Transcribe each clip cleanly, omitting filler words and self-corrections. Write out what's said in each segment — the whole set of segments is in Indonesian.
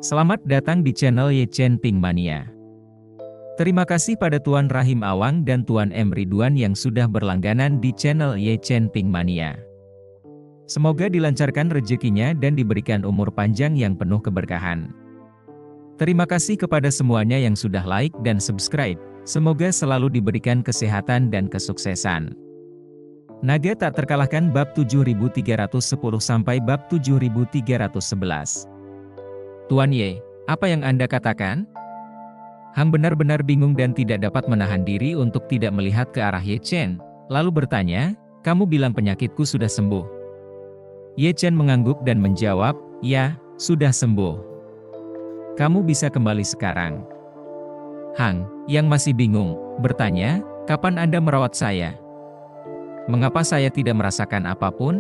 Selamat datang di channel Ye Chen Ping Mania. Terima kasih pada Tuan Rahim Awang dan Tuan M. Ridwan yang sudah berlangganan di channel Ye Chen Ping Mania. Semoga dilancarkan rezekinya dan diberikan umur panjang yang penuh keberkahan. Terima kasih kepada semuanya yang sudah like dan subscribe. Semoga selalu diberikan kesehatan dan kesuksesan. Naga tak terkalahkan bab 7310 sampai bab 7311. Tuan Ye, apa yang Anda katakan? Hang benar-benar bingung dan tidak dapat menahan diri untuk tidak melihat ke arah Ye Chen, lalu bertanya, "Kamu bilang penyakitku sudah sembuh?" Ye Chen mengangguk dan menjawab, "Ya, sudah sembuh. Kamu bisa kembali sekarang." Hang, yang masih bingung, bertanya, "Kapan Anda merawat saya? Mengapa saya tidak merasakan apapun?"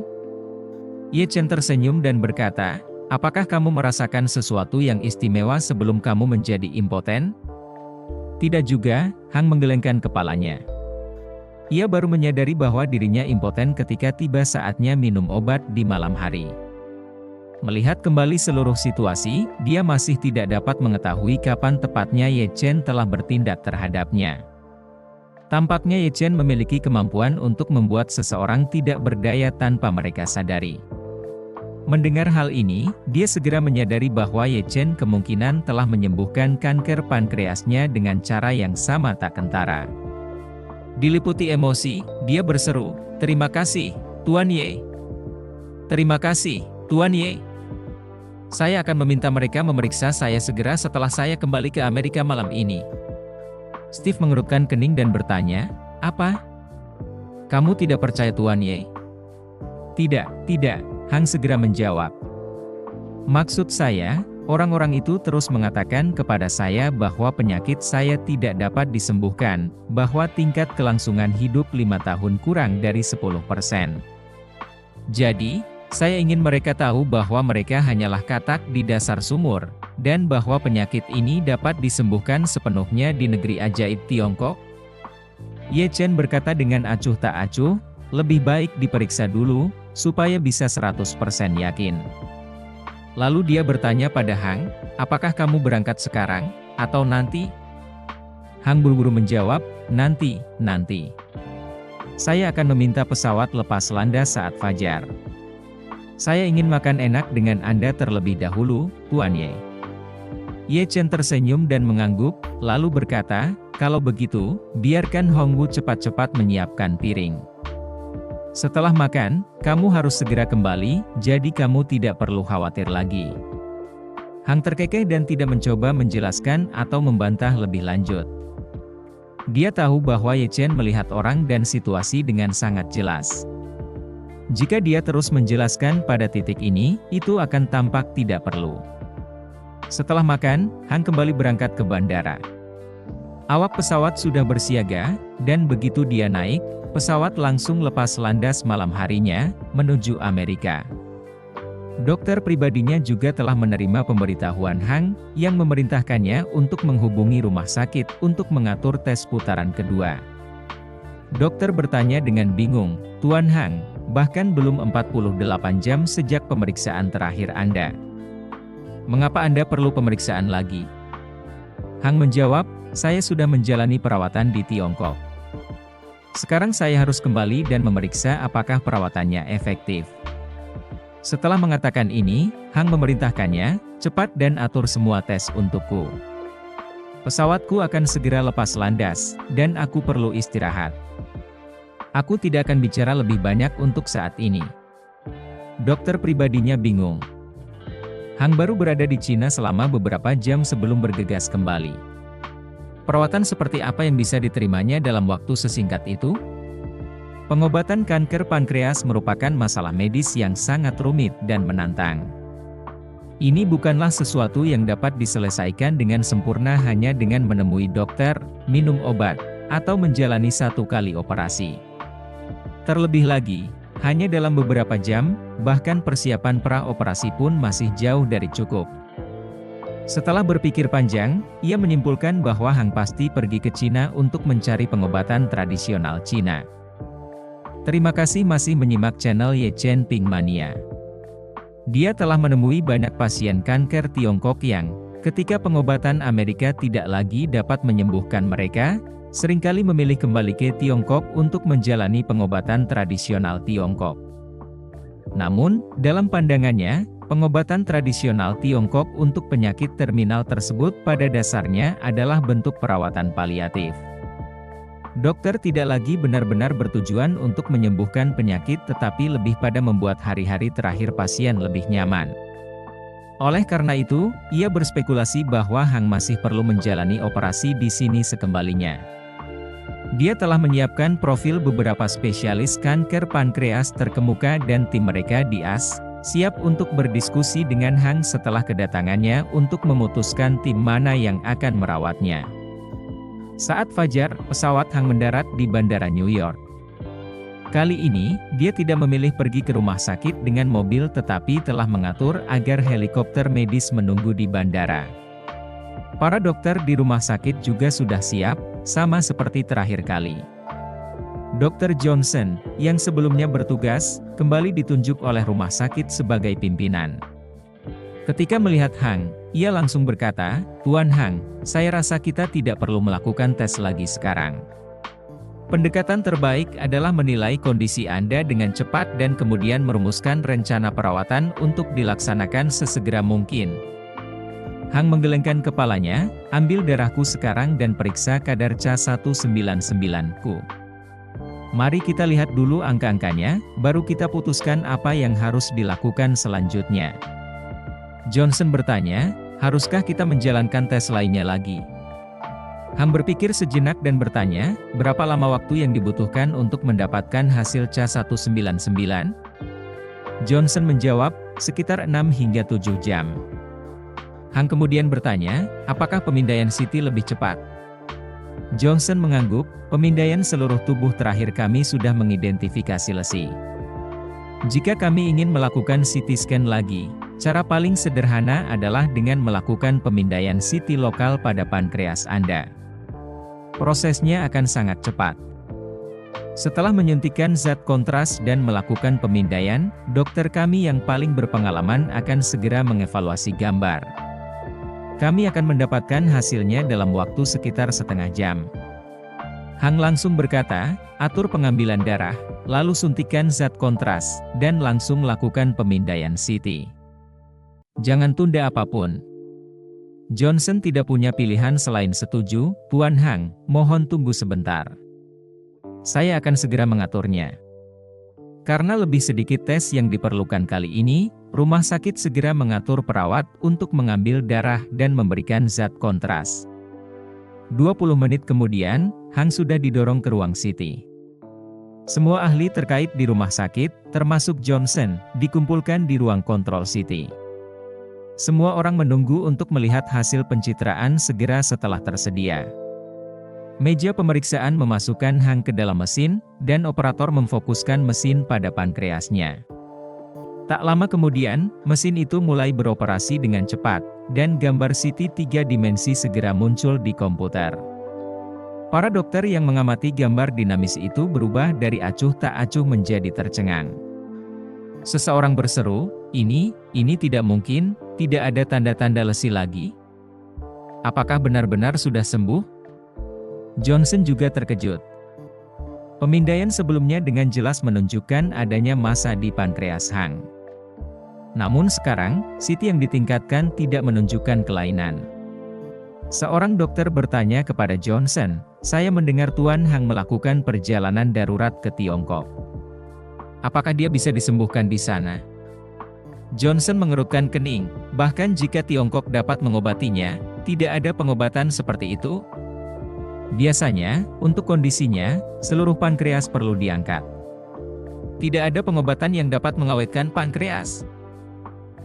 Ye Chen tersenyum dan berkata, "Apakah kamu merasakan sesuatu yang istimewa sebelum kamu menjadi impoten?" Tidak juga, Hang menggelengkan kepalanya. Ia baru menyadari bahwa dirinya impoten ketika tiba saatnya minum obat di malam hari. Melihat kembali seluruh situasi, dia masih tidak dapat mengetahui kapan tepatnya Ye Chen telah bertindak terhadapnya. Tampaknya Ye Chen memiliki kemampuan untuk membuat seseorang tidak berdaya tanpa mereka sadari. Mendengar hal ini, dia segera menyadari bahwa Ye Chen kemungkinan telah menyembuhkan kanker pankreasnya dengan cara yang sama tak kentara. Diliputi emosi, dia berseru, "Terima kasih, Tuan Ye. Terima kasih, Tuan Ye. Saya akan meminta mereka memeriksa saya segera setelah saya kembali ke Amerika malam ini." Steve mengerutkan kening dan bertanya, "Apa? Kamu tidak percaya Tuan Ye?" Tidak. Hang segera menjawab. "Maksud saya, orang-orang itu terus mengatakan kepada saya bahwa penyakit saya tidak dapat disembuhkan, bahwa tingkat kelangsungan hidup 5 tahun kurang dari 10%. Jadi, saya ingin mereka tahu bahwa mereka hanyalah katak di dasar sumur, dan bahwa penyakit ini dapat disembuhkan sepenuhnya di negeri ajaib Tiongkok." Ye Chen berkata dengan acuh tak acuh, "Lebih baik diperiksa dulu, supaya bisa 100% yakin." Lalu dia bertanya pada Hang, "Apakah kamu berangkat sekarang, atau nanti?" Hang buru-buru menjawab, Nanti. Saya akan meminta pesawat lepas landas saat fajar. Saya ingin makan enak dengan Anda terlebih dahulu, Tuan Ye." Ye Chen tersenyum dan mengangguk, lalu berkata, "Kalau begitu, biarkan Hongwu cepat-cepat menyiapkan piring. Setelah makan, kamu harus segera kembali, jadi kamu tidak perlu khawatir lagi." Hang terkekeh dan tidak mencoba menjelaskan atau membantah lebih lanjut. Dia tahu bahwa Ye Chen melihat orang dan situasi dengan sangat jelas. Jika dia terus menjelaskan pada titik ini, itu akan tampak tidak perlu. Setelah makan, Hang kembali berangkat ke bandara. Awak pesawat sudah bersiaga, dan begitu dia naik, pesawat langsung lepas landas malam harinya, menuju Amerika. Dokter pribadinya juga telah menerima pemberitahuan Hang, yang memerintahkannya untuk menghubungi rumah sakit untuk mengatur tes putaran kedua. Dokter bertanya dengan bingung, "Tuan Hang, bahkan belum 48 jam sejak pemeriksaan terakhir Anda. Mengapa Anda perlu pemeriksaan lagi?" Hang menjawab, "Saya sudah menjalani perawatan di Tiongkok. Sekarang saya harus kembali dan memeriksa apakah perawatannya efektif." Setelah mengatakan ini, Hang memerintahkannya, "Cepat dan atur semua tes untukku. Pesawatku akan segera lepas landas, dan aku perlu istirahat. Aku tidak akan bicara lebih banyak untuk saat ini." Dokter pribadinya bingung. Hang baru berada di Cina selama beberapa jam sebelum bergegas kembali. Perawatan seperti apa yang bisa diterimanya dalam waktu sesingkat itu? Pengobatan kanker pankreas merupakan masalah medis yang sangat rumit dan menantang. Ini bukanlah sesuatu yang dapat diselesaikan dengan sempurna hanya dengan menemui dokter, minum obat, atau menjalani 1 kali operasi. Terlebih lagi, hanya dalam beberapa jam, bahkan persiapan pra-operasi pun masih jauh dari cukup. Setelah berpikir panjang, ia menyimpulkan bahwa Hang pasti pergi ke Cina untuk mencari pengobatan tradisional Cina. Terima kasih masih menyimak channel Ye Chen Ping Mania. Dia telah menemui banyak pasien kanker Tiongkok yang, ketika pengobatan Amerika tidak lagi dapat menyembuhkan mereka, seringkali memilih kembali ke Tiongkok untuk menjalani pengobatan tradisional Tiongkok. Namun, dalam pandangannya, pengobatan tradisional Tiongkok untuk penyakit terminal tersebut pada dasarnya adalah bentuk perawatan paliatif. Dokter tidak lagi benar-benar bertujuan untuk menyembuhkan penyakit tetapi lebih pada membuat hari-hari terakhir pasien lebih nyaman. Oleh karena itu, ia berspekulasi bahwa Hang masih perlu menjalani operasi di sini sekembalinya. Dia telah menyiapkan profil beberapa spesialis kanker pankreas terkemuka dan tim mereka di AS, siap untuk berdiskusi dengan Hang setelah kedatangannya untuk memutuskan tim mana yang akan merawatnya. Saat fajar, pesawat Hang mendarat di Bandara New York. Kali ini, dia tidak memilih pergi ke rumah sakit dengan mobil tetapi telah mengatur agar helikopter medis menunggu di bandara. Para dokter di rumah sakit juga sudah siap, sama seperti terakhir kali. Dr. Johnson, yang sebelumnya bertugas, kembali ditunjuk oleh rumah sakit sebagai pimpinan. Ketika melihat Hang, ia langsung berkata, "Tuan Hang, saya rasa kita tidak perlu melakukan tes lagi sekarang. Pendekatan terbaik adalah menilai kondisi Anda dengan cepat dan kemudian merumuskan rencana perawatan untuk dilaksanakan sesegera mungkin." Hang menggelengkan kepalanya, "Ambil darahku sekarang dan periksa kadar Ca199-ku. Mari kita lihat dulu angka-angkanya, baru kita putuskan apa yang harus dilakukan selanjutnya." Johnson bertanya, "Haruskah kita menjalankan tes lainnya lagi?" Hang berpikir sejenak dan bertanya, "Berapa lama waktu yang dibutuhkan untuk mendapatkan hasil Ca199?" Johnson menjawab, "Sekitar 6 hingga 7 jam." Hang kemudian bertanya, "Apakah pemindaian CT lebih cepat?" Johnson mengangguk, "Pemindaian seluruh tubuh terakhir kami sudah mengidentifikasi lesi. Jika kami ingin melakukan CT scan lagi, cara paling sederhana adalah dengan melakukan pemindaian CT lokal pada pankreas Anda. Prosesnya akan sangat cepat." Setelah menyuntikkan zat kontras dan melakukan pemindaian, dokter kami yang paling berpengalaman akan segera mengevaluasi gambar. Kami akan mendapatkan hasilnya dalam waktu sekitar setengah jam. Hang langsung berkata, "Atur pengambilan darah, lalu suntikan zat kontras, dan langsung lakukan pemindaian CT. Jangan tunda apapun." Johnson tidak punya pilihan selain setuju, "Tuan Hang, mohon tunggu sebentar. Saya akan segera mengaturnya." Karena lebih sedikit tes yang diperlukan kali ini, rumah sakit segera mengatur perawat untuk mengambil darah dan memberikan zat kontras. 20 menit kemudian, Hang sudah didorong ke ruang CT. Semua ahli terkait di rumah sakit, termasuk Johnson, dikumpulkan di ruang kontrol CT. Semua orang menunggu untuk melihat hasil pencitraan segera setelah tersedia. Meja pemeriksaan memasukkan Hang ke dalam mesin, dan operator memfokuskan mesin pada pankreasnya. Tak lama kemudian, mesin itu mulai beroperasi dengan cepat, dan gambar CT 3 dimensi segera muncul di komputer. Para dokter yang mengamati gambar dinamis itu berubah dari acuh tak acuh menjadi tercengang. Seseorang berseru, ini tidak mungkin, tidak ada tanda-tanda lesi lagi. Apakah benar-benar sudah sembuh?" Johnson juga terkejut. Pemindaian sebelumnya dengan jelas menunjukkan adanya massa di pankreas Hang. Namun sekarang, CT yang ditingkatkan tidak menunjukkan kelainan. Seorang dokter bertanya kepada Johnson, "Saya mendengar Tuan Hang melakukan perjalanan darurat ke Tiongkok. Apakah dia bisa disembuhkan di sana?" Johnson mengerutkan kening, "Bahkan jika Tiongkok dapat mengobatinya, tidak ada pengobatan seperti itu. Biasanya, untuk kondisinya, seluruh pankreas perlu diangkat. Tidak ada pengobatan yang dapat mengawetkan pankreas."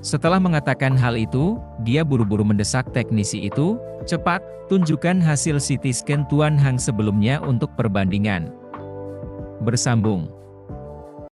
Setelah mengatakan hal itu, dia buru-buru mendesak teknisi itu, "Cepat, tunjukkan hasil CT scan Tuan Hang sebelumnya untuk perbandingan." Bersambung.